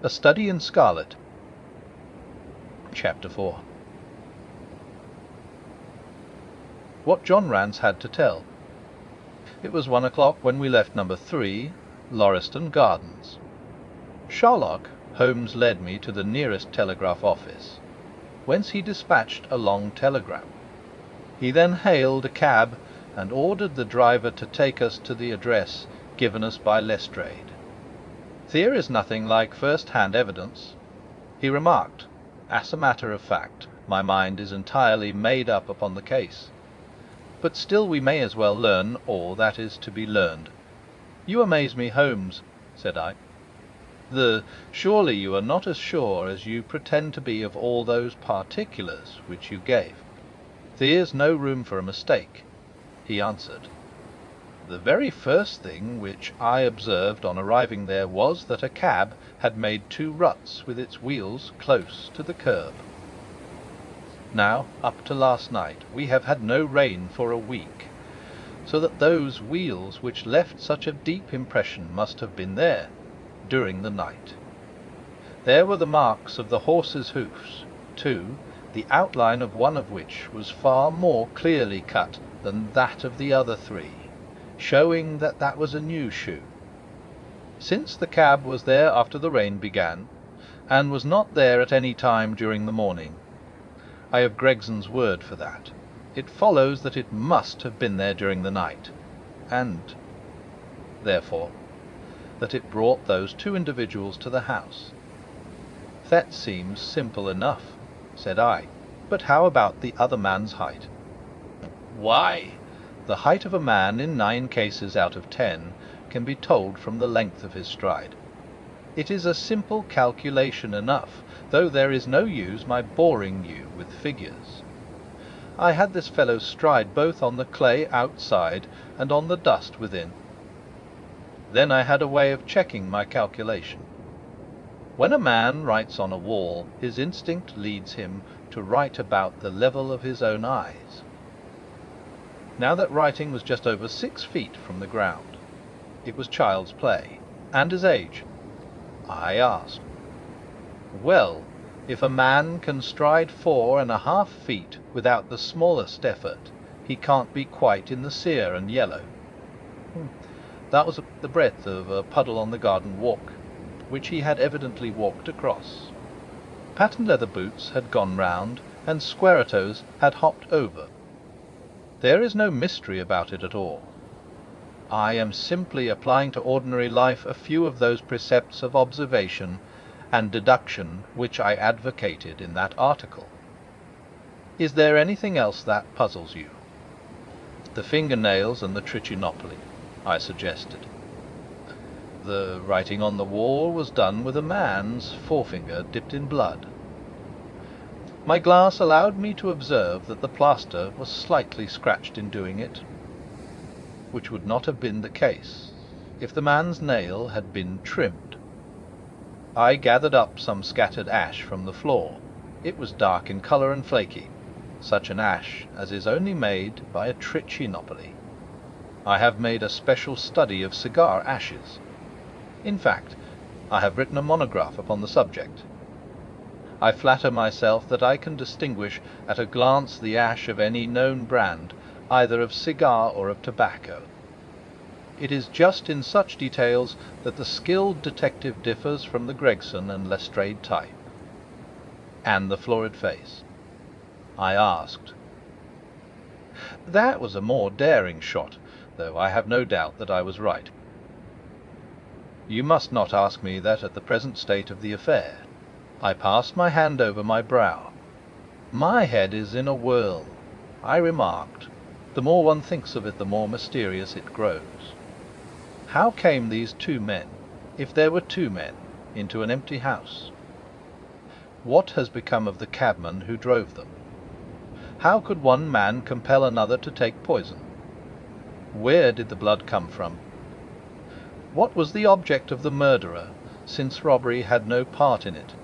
A Study in Scarlet. Chapter 4. What John Rance had to tell. It was 1 o'clock when we left number 3, Lauriston Gardens. Sherlock Holmes led me to the nearest telegraph office, whence he dispatched a long telegram. He then hailed a cab and ordered the driver to take us to the address given us by Lestrade. Theory is nothing like first-hand evidence, he remarked. As a matter of fact, my mind is entirely made up upon the case. But still we may as well learn all that is to be learned. You amaze me, Holmes, said I. Surely you are not as sure as you pretend to be of all those particulars which you gave. There is no room for a mistake, he answered. The very first thing which I observed on arriving there was that a cab had made 2 ruts with its wheels close to the curb. Now, up to last night, we have had no rain for a week, so that those wheels which left such a deep impression must have been there during the night. There were the marks of the horse's hoofs, too, the outline of one of which was far more clearly cut than that of the other 3. Showing that that was a new shoe. Since the cab was there after the rain began, and was not there at any time during the morning, I have Gregson's word for that, it follows that it must have been there during the night, and, therefore, that it brought those 2 individuals to the house. That seems simple enough, said I, but how about the other man's height? Why, the height of a man in 9 cases out of 10 can be told from the length of his stride. It is a simple calculation enough, though there is no use my boring you with figures. I had this fellow's stride both on the clay outside and on the dust within. Then I had a way of checking my calculation. When a man writes on a wall, his instinct leads him to write about the level of his own eyes. Now that writing was just over 6 feet from the ground. It was child's play. And his age? I asked. Well, if a man can stride 4½ feet without the smallest effort, he can't be quite in the sere and yellow. That was the breadth of a puddle on the garden walk, which he had evidently walked across. Patent leather boots had gone round, and square-toes had hopped over. There is no mystery about it at all. I am simply applying to ordinary life a few of those precepts of observation and deduction which I advocated in that article. Is there anything else that puzzles you? The fingernails and the trichinopoly, I suggested. The writing on the wall was done with a man's forefinger dipped in blood. My glass allowed me to observe that the plaster was slightly scratched in doing it, which would not have been the case if the man's nail had been trimmed. I gathered up some scattered ash from the floor. It was dark in colour and flaky, such an ash as is only made by a trichinopoly. I have made a special study of cigar ashes. In fact, I have written a monograph upon the subject. I flatter myself that I can distinguish at a glance the ash of any known brand, either of cigar or of tobacco. It is just in such details that the skilled detective differs from the Gregson and Lestrade type. And the florid face? I asked. That was a more daring shot, though I have no doubt that I was right. You must not ask me that at the present state of the affair. I passed my hand over my brow. My head is in a whirl, I remarked. The more one thinks of it, the more mysterious it grows. How came these 2 men, if there were 2 men, into an empty house? What has become of the cabman who drove them? How could one man compel another to take poison? Where did the blood come from? What was the object of the murderer, since robbery had no part in it?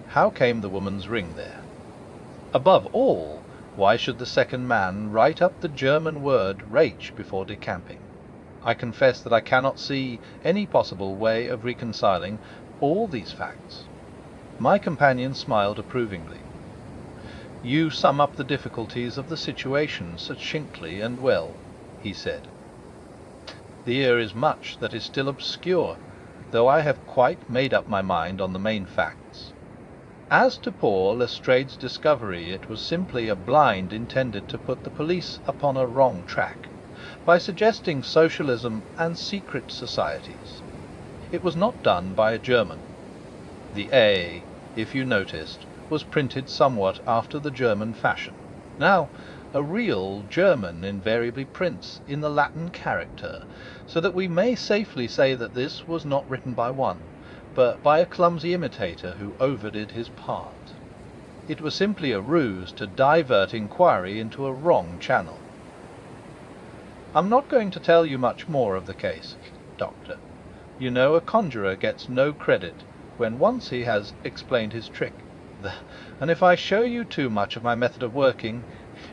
How came the woman's ring there? Above all, why should the second man write up the German word rage before decamping? I confess that I cannot see any possible way of reconciling all these facts. My companion smiled approvingly. "You sum up the difficulties of the situation succinctly and well," he said. "There is much that is still obscure, though I have quite made up my mind on the main facts. As to poor Lestrade's discovery, it was simply a blind intended to put the police upon a wrong track, by suggesting socialism and secret societies. It was not done by a German. The A, if you noticed, was printed somewhat after the German fashion. Now, a real German invariably prints in the Latin character, so that we may safely say that this was not written by one, but by a clumsy imitator who overdid his part. It was simply a ruse to divert inquiry into a wrong channel. I'm not going to tell you much more of the case, Doctor. You know, a conjurer gets no credit when once he has explained his trick. And if I show you too much of my method of working,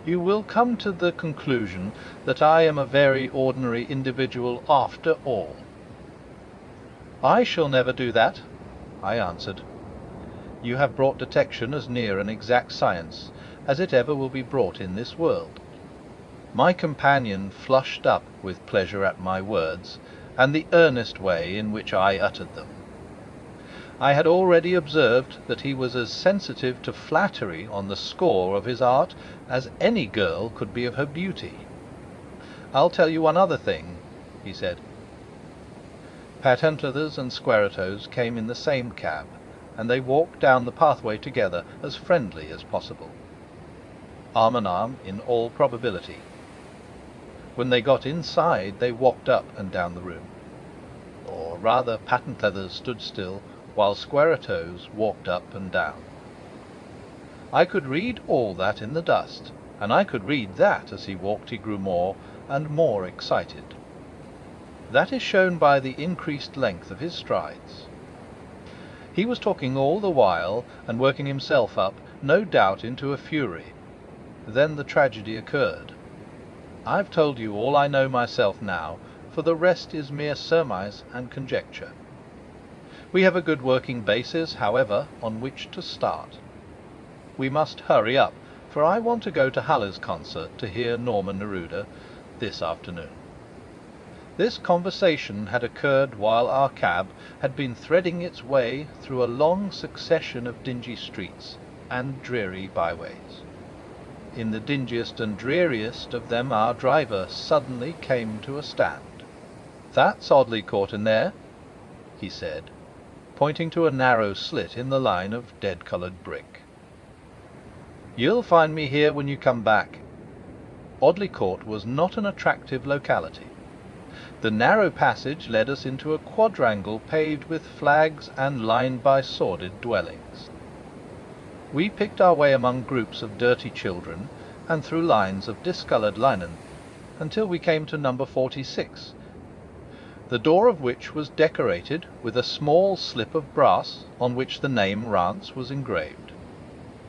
you will come to the conclusion that I am a very ordinary individual after all." "I shall never do that," I answered. "You have brought detection as near an exact science as it ever will be brought in this world." My companion flushed up with pleasure at my words, and the earnest way in which I uttered them. I had already observed that he was as sensitive to flattery on the score of his art as any girl could be of her beauty. "I'll tell you one other thing," he said. Patentleathers and Squaretoes came in the same cab, and they walked down the pathway together as friendly as possible. Arm in arm, in all probability. When they got inside, they walked up and down the room. Or rather, Patentleathers stood still, while Squaretoes walked up and down. I could read all that in the dust, and I could read that as he walked he grew more and more excited. That is shown by the increased length of his strides. He was talking all the while, and working himself up, no doubt, into a fury. Then the tragedy occurred. I've told you all I know myself now, for the rest is mere surmise and conjecture. We have a good working basis, however, on which to start. We must hurry up, for I want to go to Halle's concert to hear Norman Neruda this afternoon. This conversation had occurred while our cab had been threading its way through a long succession of dingy streets and dreary byways. In the dingiest and dreariest of them our driver suddenly came to a stand. "That's oddly caught in there," he said, pointing to a narrow slit in the line of dead-coloured brick. "You'll find me here when you come back." Audley Court was not an attractive locality. The narrow passage led us into a quadrangle paved with flags and lined by sordid dwellings. We picked our way among groups of dirty children and through lines of discoloured linen until we came to number 46, the door of which was decorated with a small slip of brass on which the name Rance was engraved.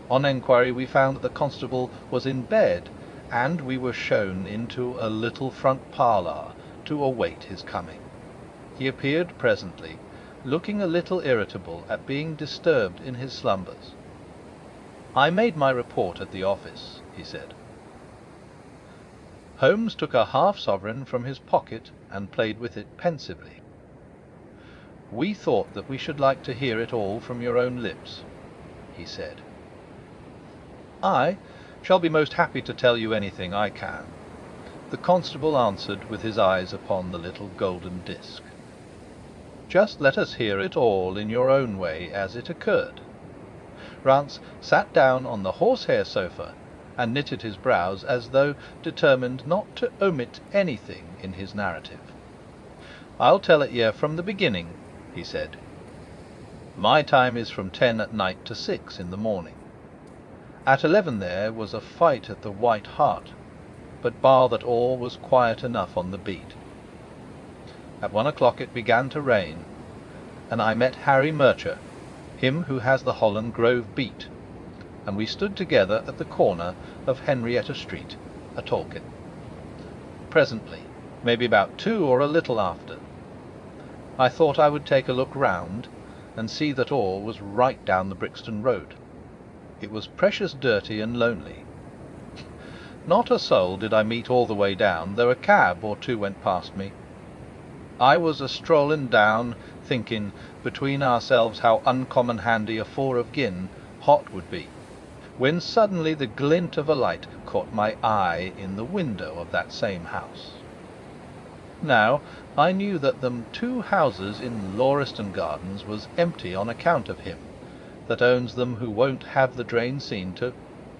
On enquiry we found that the constable was in bed, and we were shown into a little front parlour to await his coming. He appeared presently, looking a little irritable at being disturbed in his slumbers. "I made my report at the office," he said. Holmes took a half-sovereign from his pocket and played with it pensively. "We thought that we should like to hear it all from your own lips," he said. "I shall be most happy to tell you anything I can," the constable answered with his eyes upon the little golden disc. "Just let us hear it all in your own way as it occurred." Rance sat down on the horsehair sofa and knitted his brows as though determined not to omit anything in his narrative. "I'll tell it ye from the beginning," he said. "My time is from 10 at night to 6 in the morning. At 11 there was a fight at the White Hart, but bar that all was quiet enough on the beat. At 1 o'clock it began to rain, and I met Harry Murcher, him who has the Holland Grove beat, and we stood together at the corner of Henrietta Street, a-talking. Presently, maybe about 2 or a little after, I thought I would take a look round, and see that all was right down the Brixton Road. It was precious dirty and lonely. Not a soul did I meet all the way down, though a cab or two went past me. I was a-strolling down, thinking between ourselves how uncommon handy a 4 of gin hot would be, when suddenly the glint of a light caught my eye in the window of that same house. Now, I knew that them 2 houses in Lauriston Gardens was empty on account of him that owns them, who won't have the drain seen to,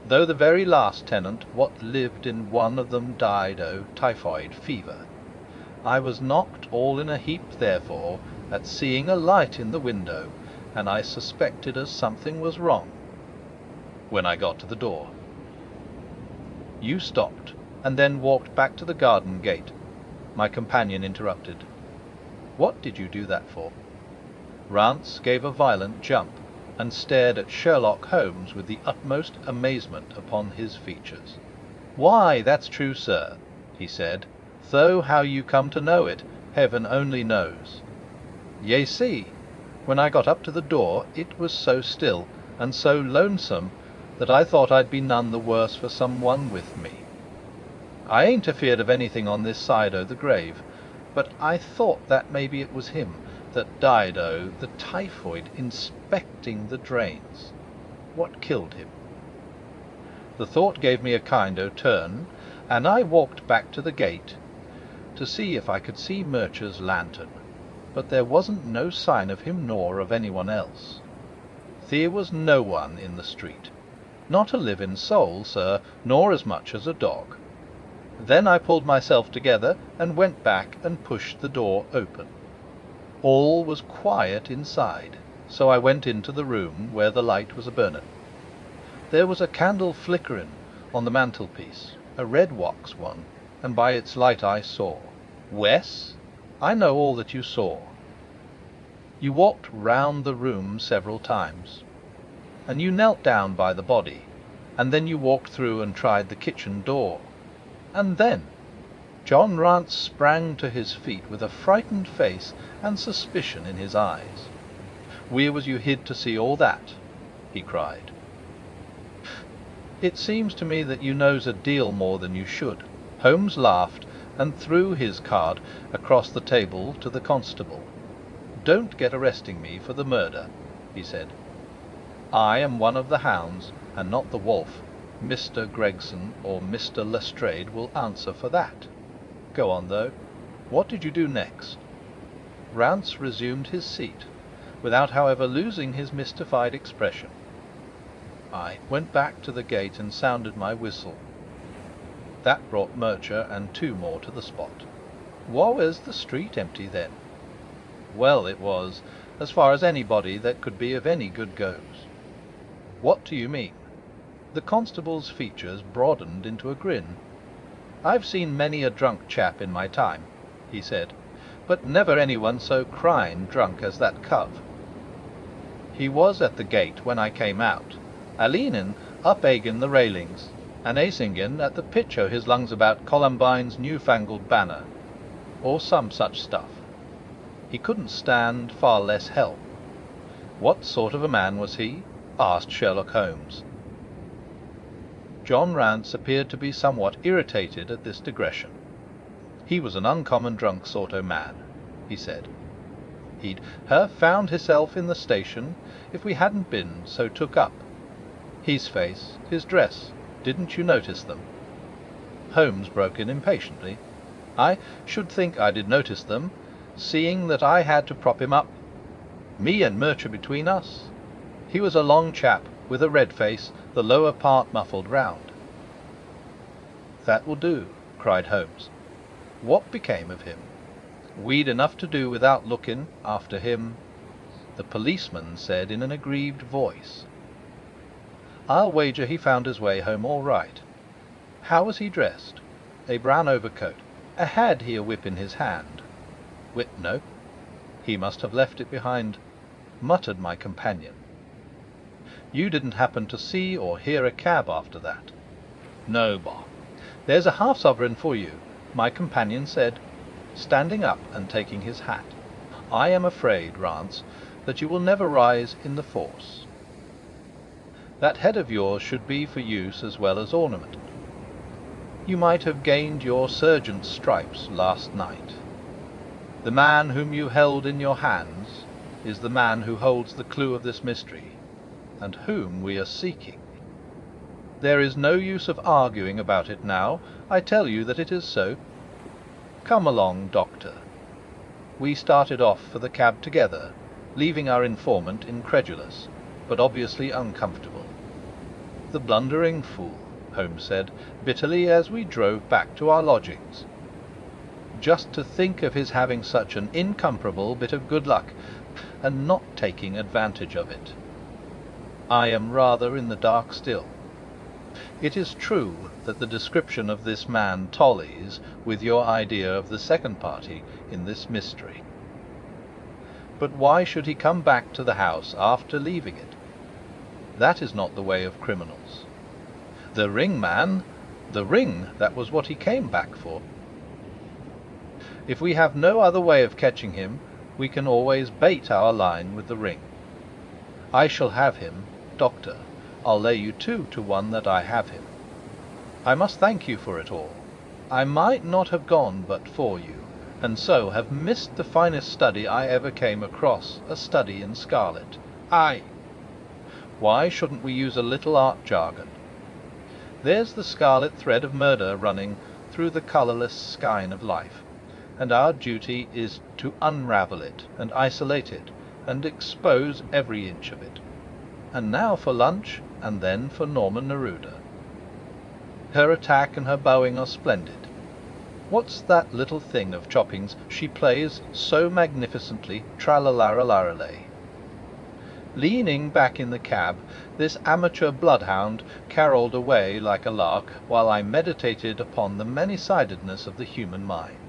though the very last tenant what lived in one of them died o' typhoid fever. I was knocked all in a heap, therefore, at seeing a light in the window, and I suspected as something was wrong. When I got to the door, you stopped, and then walked back to the garden gate. My companion interrupted. What did you do that for? Rance gave a violent jump, and stared at Sherlock Holmes with the utmost amazement upon his features. "Why, that's true, sir," he said, "though how you come to know it, heaven only knows. Ye see, when I got up to the door, it was so still and so lonesome that I thought I'd be none the worse for some one with me. I ain't afeard of anything on this side o' the grave, but I thought that maybe it was him that died o' the typhoid inspecting the drains. What killed him?" The thought gave me a kind o' turn, and I walked back to the gate to see if I could see Murcher's lantern, but there wasn't no sign of him nor of anyone else. There was no one in the street, not a living soul, sir, nor as much as a dog. Then I pulled myself together and went back and pushed the door open. All was quiet inside, so I went into the room where the light was a-burning. There was a candle flickering on the mantelpiece, a red wax one, and by its light I saw. Wes, I know all that you saw. You walked round the room several times, and you knelt down by the body, and then you walked through and tried the kitchen door. And then John Rance sprang to his feet with a frightened face and suspicion in his eyes. "Where was you hid to see all that?" he cried. "It seems to me that you knows a deal more than you should." Holmes laughed and threw his card across the table to the constable. "Don't get arresting me for the murder," he said. "I am one of the hounds, and not the wolf. Mr. Gregson or Mr. Lestrade will answer for that. Go on, though. What did you do next?" Rance resumed his seat, without, however, losing his mystified expression. "I went back to the gate and sounded my whistle. That brought Murcher and 2 more to the spot." "Was the street empty then?" "Well, it was, as far as anybody that could be of any good goes." "What do you mean?" The constable's features broadened into a grin. "I've seen many a drunk chap in my time," he said, "but never anyone so crying drunk as that cove. He was at the gate when I came out, a-leaning up agin the railings, and a-singing at the pitch o' his lungs about Columbine's newfangled banner, or some such stuff. He couldn't stand, far less help." "What sort of a man was he?" asked Sherlock Holmes. John Rance appeared to be somewhat irritated at this digression. "He was an uncommon drunk sort o' man," he said. "He'd have found hisself in the station if we hadn't been so took up. His face, his dress, didn't you notice them?" Holmes broke in impatiently. "I should think I did notice them, seeing that I had to prop him up. Me and Murcher between us. He was a long chap, with a red face, the lower part muffled round." "That will do," cried Holmes. "What became of him?" "We'd enough to do without looking after him," the policeman said in an aggrieved voice. "I'll wager he found his way home all right. How was he dressed?" "A brown overcoat." "Had he a whip in his hand?" "Whip, no." "He must have left it behind," muttered my companion. "You didn't happen to see or hear a cab after that?" "No, Bob." "There's a half-sovereign for you," my companion said, standing up and taking his hat. "I am afraid, Rance, that you will never rise in the force. That head of yours should be for use as well as ornament. You might have gained your sergeant's stripes last night. The man whom you held in your hands is the man who holds the clue of this mystery, and whom we are seeking. There is no use of arguing about it now. I tell you that it is so. Come along, Doctor. We started off for the cab together, leaving our informant incredulous, but obviously uncomfortable. The blundering fool, Holmes said bitterly as we drove back to our lodgings. Just to think of his having such an incomparable bit of good luck, and not taking advantage of it. I am rather in the dark still. It is true that the description of this man tallies with your idea of the second party in this mystery. But why should he come back to the house after leaving it? That is not the way of criminals. The ring, man! The ring, that was what he came back for. If we have no other way of catching him, we can always bait our line with the ring. I shall have him, Doctor. I'll lay you 2-1 that I have him. I must thank you for it all. I might not have gone but for you, and so have missed the finest study I ever came across, a study in Scarlet. Aye! Why shouldn't we use a little art jargon? There's the scarlet thread of murder running through the colourless skein of life, and our duty is to unravel it, and isolate it, and expose every inch of it. And now for lunch, and then for Norma Neruda. Her attack and her bowing are splendid. What's that little thing of Chopping's she plays so magnificently, tra-la-la-la-la-lay? Leaning back in the cab, this amateur bloodhound carolled away like a lark, while I meditated upon the many-sidedness of the human mind.